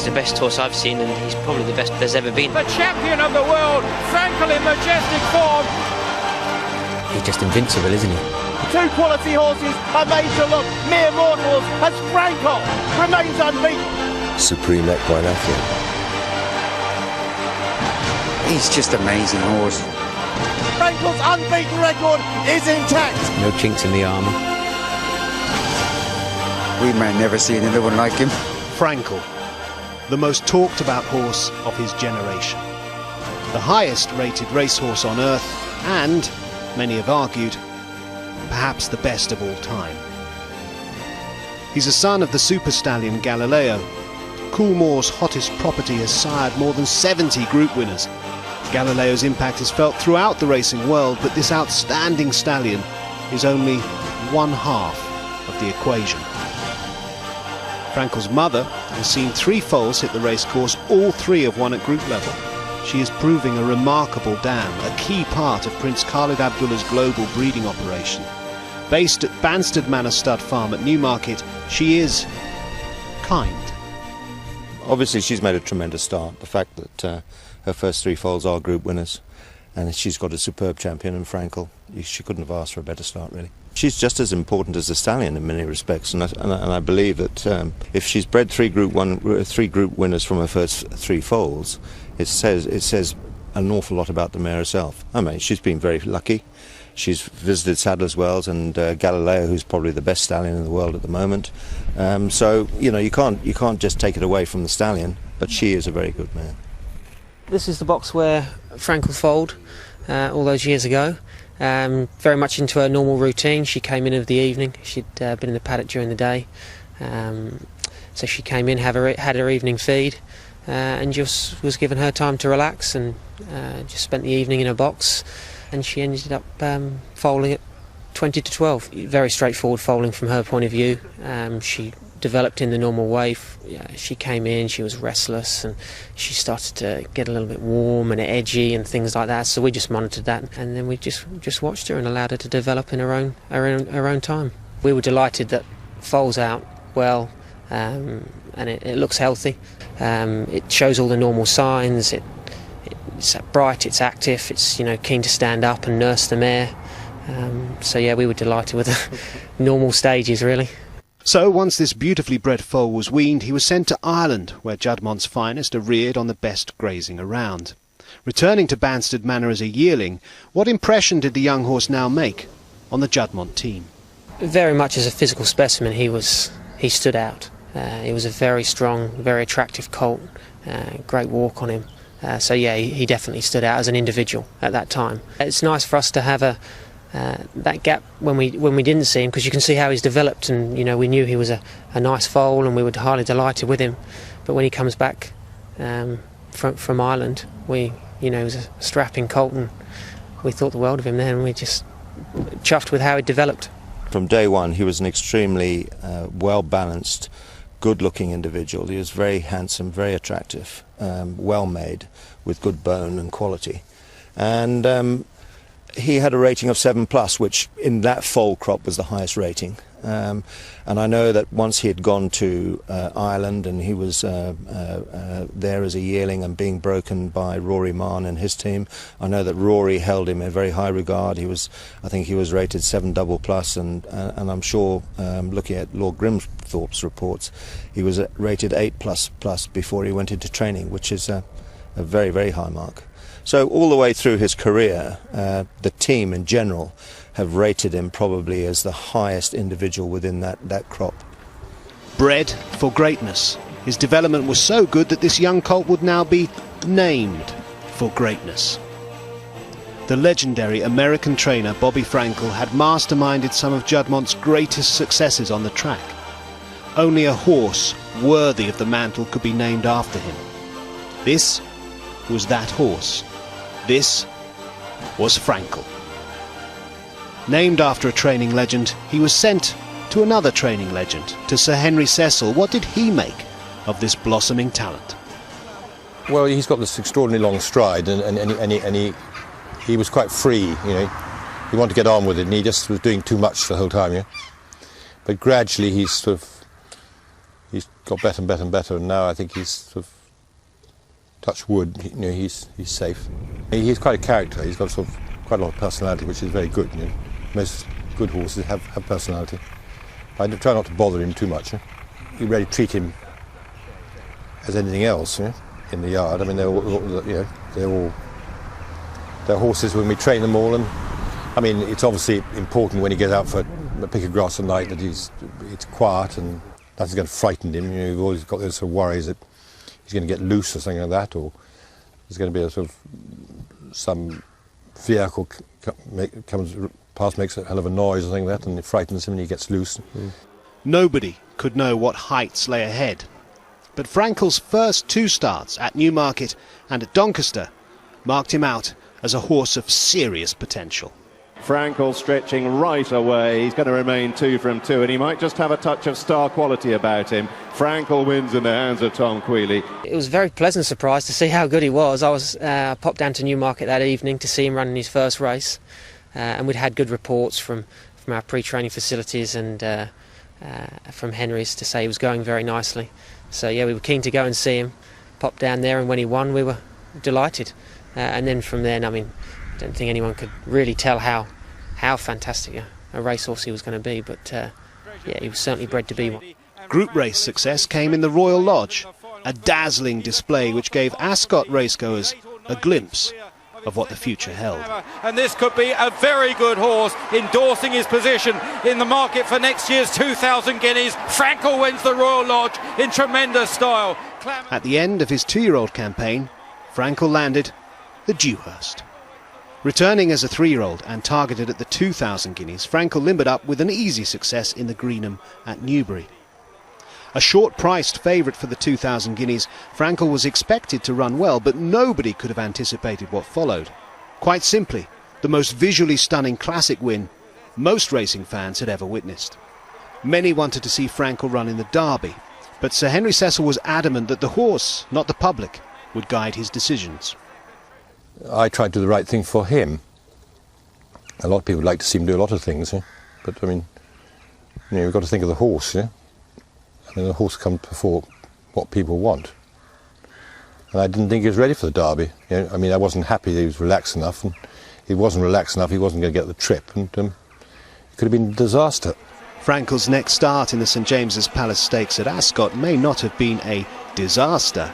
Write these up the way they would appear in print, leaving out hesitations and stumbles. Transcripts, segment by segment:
the best horse I've seen, and he's probably the best there's ever been. The champion of the world, Frankel in majestic form. He's just invincible, isn't he? Two quality horses are made to look mere mortals as Frankel remains unbeaten. Supreme equine athlete. He's just an amazing horse. Frankel's unbeaten record is intact. No chinks in the armour. We may never see another one like him. Frankel, the most talked about horse of his generation. The highest rated racehorse on earth and, many have argued, perhaps the best of all time. He's a son of the super stallion Galileo. Coolmore's hottest property has sired more than 70 group winners. Galileo's impact is felt throughout the racing world, but this outstanding stallion is only one half of the equation. Frankel's mother has seen 3 foals hit the racecourse, all 3 have won at group level. She is proving a remarkable dam, a key part of Prince Khalid Abdullah's global breeding operation. Based at Banstead Manor Stud Farm at Newmarket, she is kind. Obviously she's made a tremendous start. The fact that her first 3 foals are group winners, and she's got a superb champion in Frankel. She couldn't have asked for a better start, really. She's just as important as the stallion in many respects, and I believe that if she's bred 3 group winners from her first 3 foals, it says an awful lot about the mare herself. I mean, she's been very lucky. She's visited Sadler's Wells and Galileo, who's probably the best stallion in the world at the moment. So you know, you can't just take it away from the stallion, but she is a very good mare. This is the box where Frankel foaled all those years ago. Very much into her normal routine. She came in of the evening. She'd been in the paddock during the day, so she came in, had her evening feed, and just was given her time to relax, and just spent the evening in her box. And she ended up foaling at 20 to 12. Very straightforward foaling from her point of view. She developed in the normal way. She came in, she was restless, and she started to get a little bit warm and edgy and things like that. So we just monitored that, and then we just watched her and allowed her to develop in her own time. We were delighted that foals out well, and it looks healthy. It shows all the normal signs. It's bright, it's active, it's keen to stand up and nurse the mare. So yeah, we were delighted with the normal stages, really. So once this beautifully bred foal was weaned, he was sent to Ireland, where Juddmonte's finest are reared on the best grazing around. Returning to Banstead Manor as a yearling, what impression did the young horse now make on the Juddmonte team? Very much as a physical specimen, he stood out. He was a very strong, very attractive colt, great walk on him. So yeah, he definitely stood out as an individual at that time. It's nice for us to have that gap when we didn't see him, because you can see how he's developed, and we knew he was a nice foal, and we were highly delighted with him. But when he comes back from Ireland, he was a strapping colt, and we thought the world of him then, and we just chuffed with how he developed. From day one, he was an extremely well-balanced, good-looking individual. He was very handsome, very attractive, well-made, with good bone and quality. And he had a rating of 7+, which in that foal crop was the highest rating. And I know that once he had gone to Ireland, and he was there as a yearling and being broken by Rory Mahon and his team, I know that Rory held him in very high regard. I think he was rated 7++, and I'm sure, looking at Lord Grimthorpe's reports, he was rated 8++ before he went into training, which is a very, very high mark. So all the way through his career, the team in general have rated him probably as the highest individual within that crop. Bred for greatness. His development was so good that this young colt would now be named for greatness. The legendary American trainer Bobby Frankel had masterminded some of Juddmonte's greatest successes on the track. Only a horse worthy of the mantle could be named after him. This was that horse. This was Frankel. Named after a training legend, he was sent to another training legend, to Sir Henry Cecil. What did he make of this blossoming talent? Well, he's got this extraordinarily long stride, and he was quite free, He wanted to get on with it, and he just was doing too much the whole time, But gradually he's sort of he's got better and better and better, and now I think he's sort of, touch wood, you know, he's safe. He's quite a character. He's got sort of quite a lot of personality, which is very good. You know. Most good horses have personality. I try not to bother him too much. You really treat him as anything else, you know, in the yard. I mean, they're horses when we train them all, and I mean, it's obviously important when he gets out for a pick of grass at night that it's quiet and nothing's going to frighten him. You know, you've always got those sort of worries that he's going to get loose or something like that, or there's going to be a sort of some vehicle comes past, makes a hell of a noise or something like that, and it frightens him and he gets loose. Nobody could know what heights lay ahead. But Frankel's first 2 starts at Newmarket and at Doncaster marked him out as a horse of serious potential. Frankel stretching right away. He's going to remain 2 from 2, and he might just have a touch of star quality about him. Frankel wins in the hands of Tom Queally. It was a very pleasant surprise to see how good he was. I popped down to Newmarket that evening to see him running his first race, and we'd had good reports from our pre-training facilities and from Henry's to say he was going very nicely. So yeah, we were keen to go and see him. Popped down there, and when he won, we were delighted. And then from then, I mean, I don't think anyone could really tell how fantastic a racehorse he was going to be, but yeah, he was certainly bred to be one. Group race success came in the Royal Lodge, a dazzling display which gave Ascot racegoers a glimpse of what the future held. And this could be a very good horse, endorsing his position in the market for next year's 2,000 guineas. Frankel wins the Royal Lodge in tremendous style. At the end of his 2-year-old campaign, Frankel landed the Dewhurst. Returning as a 3-year-old and targeted at the 2,000 guineas, Frankel limbered up with an easy success in the Greenham at Newbury. A short-priced favourite for the 2,000 guineas, Frankel was expected to run well, but nobody could have anticipated what followed. Quite simply, the most visually stunning classic win most racing fans had ever witnessed. Many wanted to see Frankel run in the Derby, but Sir Henry Cecil was adamant that the horse, not the public, would guide his decisions. I tried to do the right thing for him. A lot of people like to see him do a lot of things, yeah? But I mean, you know, you've got to think of the horse, yeah? I mean, the horse comes before what people want. And I didn't think he was ready for the Derby. You know, I mean, I wasn't happy that he was relaxed enough, and if he wasn't relaxed enough, he wasn't going to get the trip, and it could have been a disaster. Frankel's next start in the St James's Palace Stakes at Ascot may not have been a disaster,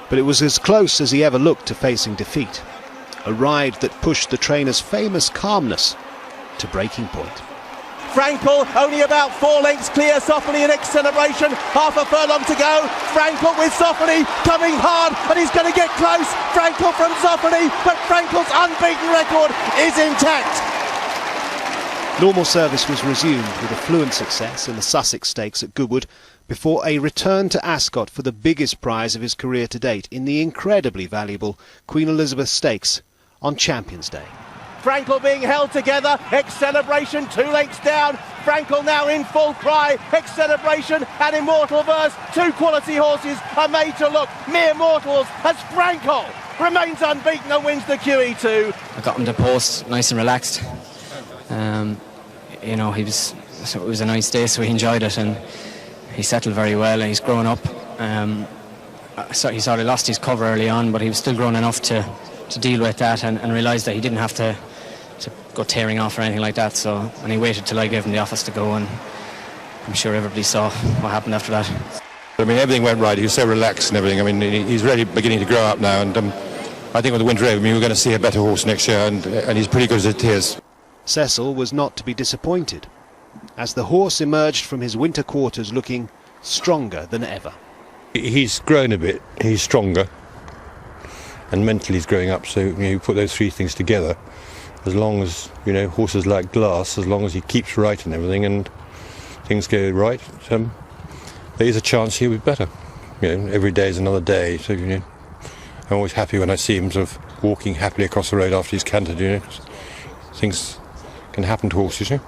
but it was as close as he ever looked to facing defeat. A ride that pushed the trainer's famous calmness to breaking point. Frankel only about 4 lengths clear. Sophony in acceleration, half a furlong to go. Frankel with Sophony coming hard, and he's going to get close. Frankel from Sophony, but Frankel's unbeaten record is intact. Normal service was resumed with a fluent success in the Sussex Stakes at Goodwood before a return to Ascot for the biggest prize of his career to date in the incredibly valuable Queen Elizabeth Stakes on Champions Day. Frankel being held together, Celebration 2 lengths down. Frankel now in full cry, Celebration and Immortal Verse, 2 quality horses are made to look mere mortals as Frankel remains unbeaten and wins the QE2. I got him to post nice and relaxed. You know, it was a nice day, so he enjoyed it, and he settled very well, and he's grown up. So he sort of lost his cover early on, but he was still grown enough to deal with that and realised that he didn't have to go tearing off or anything like that. And he waited till I gave him the office to go, and I'm sure everybody saw what happened after that. I mean, everything went right. He was so relaxed and everything. I mean, he's really beginning to grow up now, and I think with the winter over, we're going to see a better horse next year, and he's pretty good as it is. Cecil was not to be disappointed, as the horse emerged from his winter quarters looking stronger than ever. He's grown a bit. He's stronger, and mentally he's growing up. So you put those 3 things together. As long as, you know, horses like glass, as long as he keeps right and everything, and things go right, there is a chance he'll be better. You know, every day is another day. So you know, I'm always happy when I see him sort of walking happily across the road after he's cantered. You know, things can happen to horses. You know?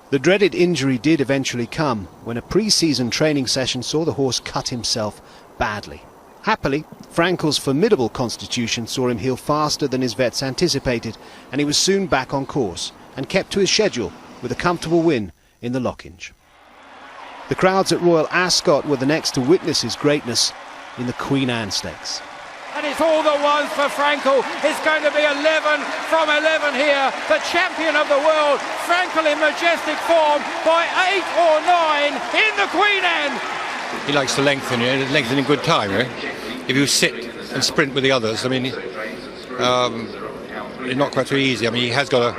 The dreaded injury did eventually come when a pre-season training session saw the horse cut himself badly. Happily, Frankel's formidable constitution saw him heal faster than his vets anticipated, and he was soon back on course and kept to his schedule with a comfortable win in the Lockinge. The crowds at Royal Ascot were the next to witness his greatness in the Queen Anne Stakes. And it's all the ones for Frankel. It's going to be 11 from 11 here. The champion of the world, Frankel in majestic form by 8 or 9 in the Queen Anne. He likes to lengthen, lengthen in good time. If you sit and sprint with the others, I mean, it's not quite so easy. I mean, he has got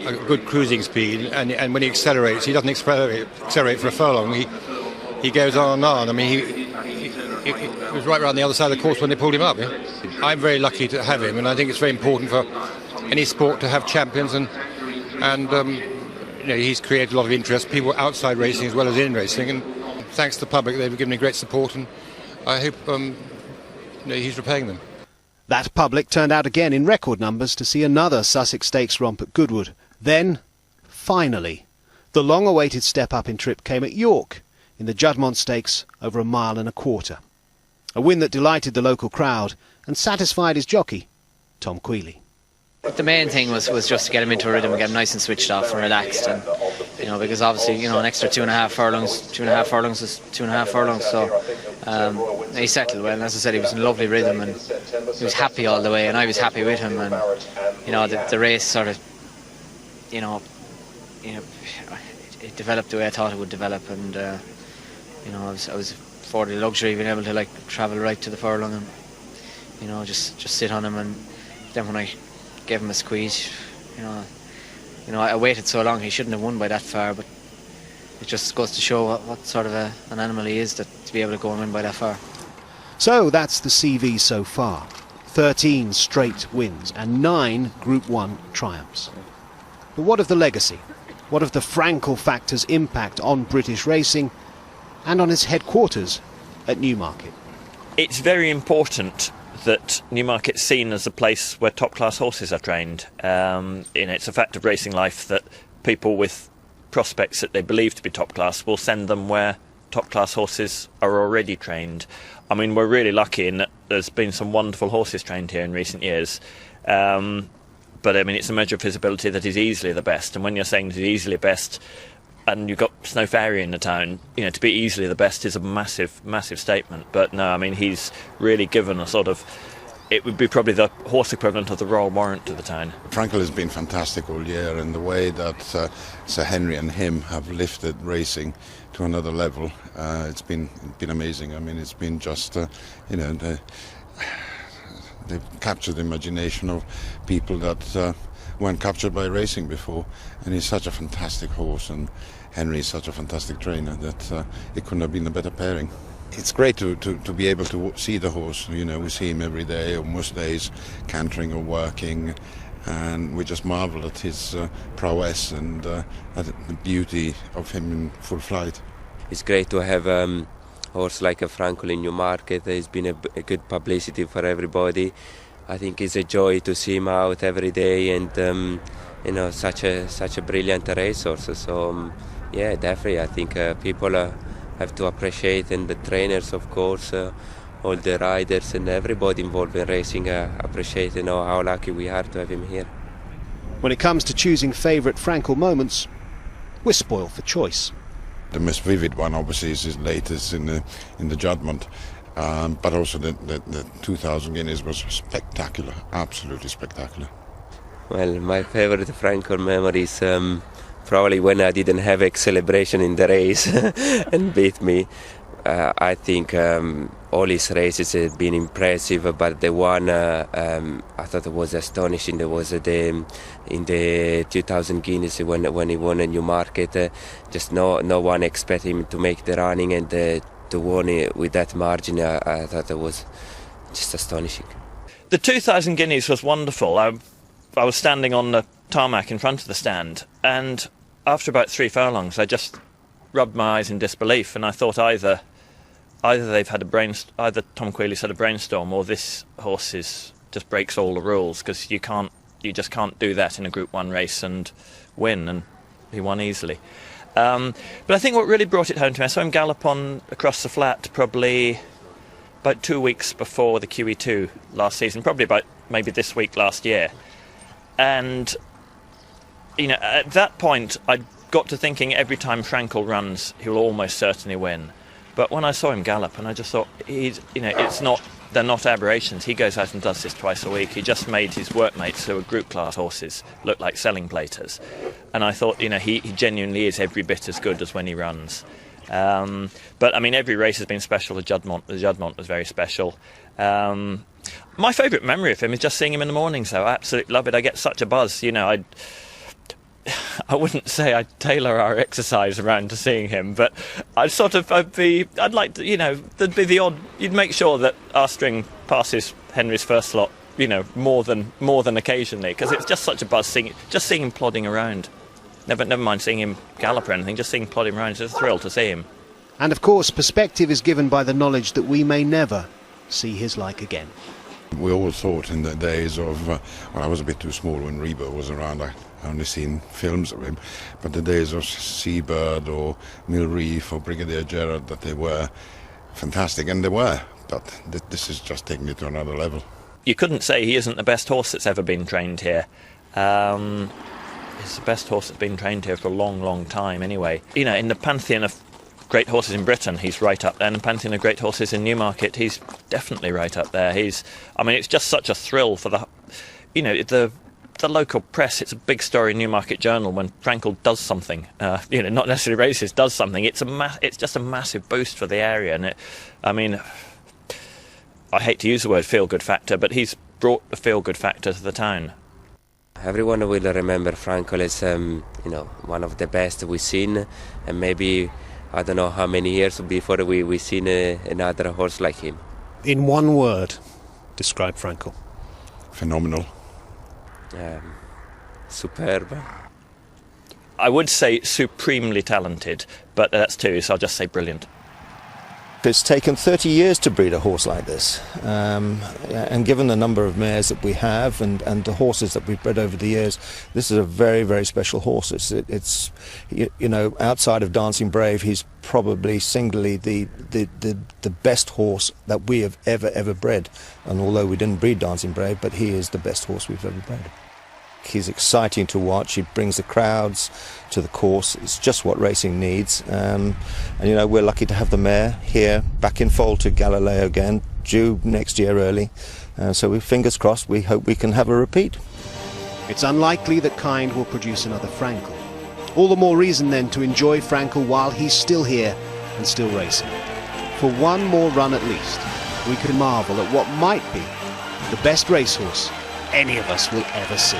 a good cruising speed, and when he accelerates, he doesn't accelerate for a furlong. He goes on and on. I mean, he was right around the other side of the course when they pulled him up. Yeah? I'm very lucky to have him, and I think it's very important for any sport to have champions, and he's created a lot of interest, people outside racing as well as in racing, and thanks to the public, they've given me great support, and I hope he's repaying them. That public turned out again in record numbers to see another Sussex Stakes romp at Goodwood. Then, finally, the long-awaited step-up in trip came at York in the Juddmonte Stakes over 1.25 miles. A win that delighted the local crowd and satisfied his jockey, Tom Queally. The main thing was just to get him into a rhythm and get him nice and switched off and relaxed, and because obviously an extra 2.5 furlongs is 2.5 furlongs, so he settled well, and as I said, he was in a lovely rhythm and he was happy all the way, and I was happy with him, and the race sort of it developed the way I thought it would develop, and I was afforded the luxury of being able to travel right to the furlong and just sit on him, and then when I gave him a squeeze, I waited so long, he shouldn't have won by that far, but it just goes to show what sort of an animal he is, that to be able to go and win by that far. So that's the CV so far. 13 straight wins and 9 Group 1 triumphs. But what of the legacy? What of the Frankel factor's impact on British racing and on its headquarters at Newmarket? It's very important that Newmarket's seen as a place where top-class horses are trained. It's a fact of racing life that people with prospects that they believe to be top-class will send them where top-class horses are already trained. I mean, we're really lucky in that there's been some wonderful horses trained here in recent years. But, I mean, it's a measure of visibility that he's easily the best. And when you're saying that he's easily best, and you've got Snow Fairy in the town, to be easily the best is a massive, massive statement. But no, I mean, he's really given a sort of, it would be probably the horse equivalent of the Royal Warrant to the town. Frankel has been fantastic all year, and the way that Sir Henry and him have lifted racing to another level, it's been amazing. I mean, it's been just, they've captured the imagination of people that weren't captured by racing before, and he's such a fantastic horse, and Henry is such a fantastic trainer that it couldn't have been a better pairing. It's great to be able to see the horse. We see him every day, or most days, cantering or working, and we just marvel at his prowess and at the beauty of him in full flight. It's great to have a horse like a Frankel in Newmarket. It's been a good publicity for everybody. I think it's a joy to see him out every day, and such a brilliant racehorse. So yeah, definitely, I think people have to appreciate, and the trainers, of course, all the riders and everybody involved in racing appreciate how lucky we are to have him here. When it comes to choosing favourite Frankel moments, we're spoiled for choice. The most vivid one, obviously, is his latest in the Juddmonte. But also the 2,000 guineas was spectacular, absolutely spectacular. Well, my favourite Frankel memory is probably when I didn't have a celebration in the race and beat me. I think all his races have been impressive, but the one I thought was astonishing. There was in the 2,000 guineas when he won a Newmarket. Just no one expected him to make the running, and to win it with that margin, I thought it was just astonishing. The 2,000 guineas was wonderful. I was standing on the tarmac in front of the stand, and after about 3 furlongs I just rubbed my eyes in disbelief, and I thought either they've had either Tom Queally's had a brainstorm, or this horse just breaks all the rules, because you just can't do that in a Group 1 race and win, and he won easily. But I think what really brought it home to me, I saw him gallop on across the flat probably about 2 weeks before the QE2 last season, probably about maybe this week last year. And, at that point, I'd got to thinking every time Frankel runs, he will almost certainly win. But when I saw him gallop, and I just thought, they're not aberrations. He goes out and does this twice a week. He just made his workmates, who are group class horses, look like selling platers. And I thought, he genuinely is every bit as good as when he runs. But I mean, every race has been special. The Juddmonte was very special. My favourite memory of him is just seeing him in the mornings, though. I absolutely love it. I get such a buzz. I wouldn't say I'd tailor our exercise around to seeing him, but I'd like to, there'd be the odd, you'd make sure that our string passes Henry's first slot, more than occasionally, because it's just such a buzz seeing him plodding around. Never mind seeing him gallop or anything, just seeing him plodding around. It's a thrill to see him. And of course, perspective is given by the knowledge that we may never see his like again. We all thought in the days of, I was a bit too small when Reba was around. I only seen films of him, but the days of Seabird or Mill Reef or Brigadier Gerard, that they were fantastic, and they were. But this is just taking it to another level. You couldn't say he isn't the best horse that's ever been trained here. He's the best horse that's been trained here for a long, long time. Anyway, in the pantheon of great horses in Britain, he's right up there. And the pantheon of great horses in Newmarket, he's definitely right up there. It's just such a thrill for the local press. It's a big story in Newmarket Journal when Frankel does something. Not necessarily races, does something. It's just a massive boost for the area. And I hate to use the word feel-good factor, but he's brought the feel-good factor to the town. Everyone will remember Frankel as one of the best we've seen, and maybe I don't know how many years before we seen another horse like him. In one word, describe Frankel. Phenomenal. Superb. I would say supremely talented, but that's two, so I'll just say brilliant. It's taken 30 years to breed a horse like this, and given the number of mares that we have and the horses that we've bred over the years, this is a very, very special horse. It's outside of Dancing Brave, he's probably singly the best horse that we have ever bred. And although we didn't breed Dancing Brave, but he is the best horse we've ever bred. He's exciting to watch. He brings the crowds to the course. It's just what racing needs. And we're lucky to have the mare here, back in foal to Galileo again, due next year early. So we fingers crossed, we hope we can have a repeat. It's unlikely that Kind will produce another Frankel. All the more reason then to enjoy Frankel while he's still here and still racing. For one more run at least, we can marvel at what might be the best racehorse any of us will ever see.